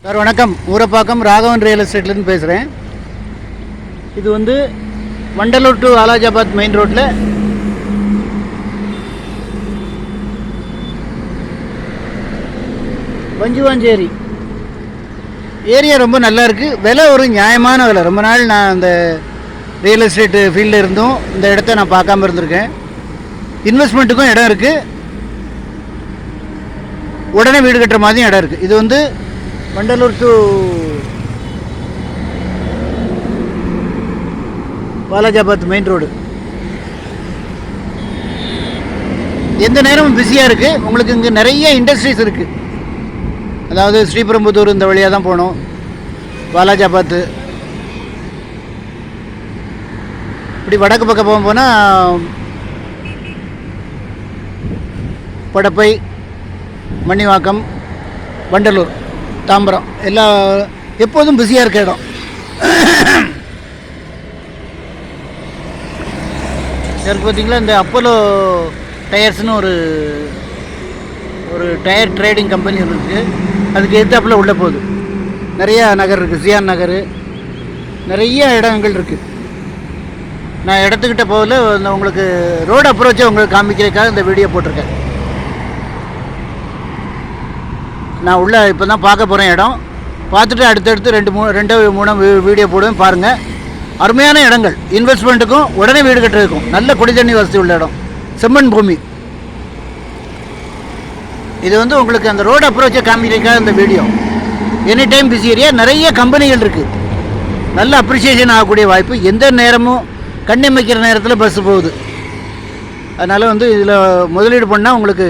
Sir வணக்கம். Urapakkam Raghavan real எஸ்டேட்லேருந்து பேசுகிறேன். இது வந்து வண்டலூர் டு வாலாஜாபாத் மெயின் ரோட்டில் பஞ்சுவாஞ்சேரி ஏரியா ரொம்ப நல்லா இருக்குது. விலை ஒரு நியாயமான விலை. ரொம்ப நாள் நான் அந்த ரியல் எஸ்டேட்டு ஃபீல்டில் இருந்தும் இந்த இடத்த நான் பார்க்காம இருந்திருக்கேன். இன்வெஸ்ட்மெண்ட்டுக்கும் இடம் இருக்குது, உடனே வீடு கட்டுற மாதிரியும் இடம் இருக்குது. இது வந்து Vandalur to Walajabad main road. எந்த நேரமும் பிஸியாக இருக்குது. உங்களுக்கு இங்கே நிறைய இண்டஸ்ட்ரீஸ் இருக்குது. அதாவது ஸ்ரீபெரும்புதூர் இந்த வழியாக தான் போகணும். வாலாஜாபாத்து இப்படி வடக்கு பக்கம் போனால் படப்பை, மணிவாக்கம், வண்டலூர், தாம்பரம் எல்லா எப்போதும் பிஸியாக இருக்க இடம். எனக்கு பார்த்திங்களா இந்த அப்போலோ டயர்ஸ்னு ஒரு டயர் ட்ரேடிங் கம்பெனி இருக்குது. அதுக்கு எதிர்த்தாப்பில் உள்ளே போகுது. நிறையா நகர் இருக்குது. சியான் நகர், நிறைய இடங்கள் இருக்குது. நான் இடத்துக்கிட்ட போகல, உங்களுக்கு ரோடு அப்ரோச்சை உங்களுக்கு காமிக்கிறதுக்காக இந்த வீடியோ போட்டிருக்கேன். நான் உள்ளே இப்போ தான் பார்க்க போகிறேன் இடம். பார்த்துட்டு அடுத்தடுத்து ரெண்டு மூணு வீடியோ போடுவேன், பாருங்கள். அருமையான இடங்கள், இன்வெஸ்ட்மெண்ட்டுக்கும் உடனே வீடு கட்டுறதுக்கும் நல்ல குடிதண்ணி வசதி உள்ள இடம், செம்மண் பூமி. இது வந்து உங்களுக்கு அந்த ரோடு அப்ரோச்சை காமிக்கிறதுக்காக இந்த video. Any time busy area, நிறைய கம்பெனிகள் இருக்குது. நல்ல அப்ரிசியேஷன் ஆகக்கூடிய வாய்ப்பு. எந்த நேரமும் கண்ணிமைக்கிற நேரத்தில் பஸ்ஸு போகுது. அதனால் வந்து இதில் முதலீடு பண்ணால் உங்களுக்கு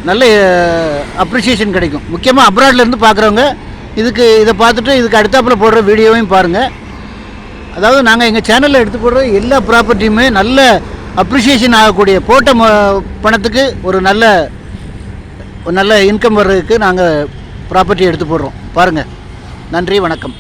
நல்ல அப்ரிசியேஷன் கிடைக்கும். முக்கியமாக அப்ராட்லேருந்து பார்க்குறவங்க இதை பார்த்துட்டு இதுக்கு அடுத்தாப்பில் போடுற வீடியோவையும் பாருங்கள். அதாவது நாங்கள் எங்கள் சேனலில் எடுத்து போடுற எல்லா ப்ராப்பர்ட்டியுமே நல்ல அப்ரிசியேஷன் ஆகக்கூடிய, போட்ட பணத்துக்கு ஒரு நல்ல இன்கம் வர்றதுக்கு நாங்கள் ப்ராப்பர்ட்டி எடுத்து போடுறோம். பாருங்கள். நன்றி, வணக்கம்.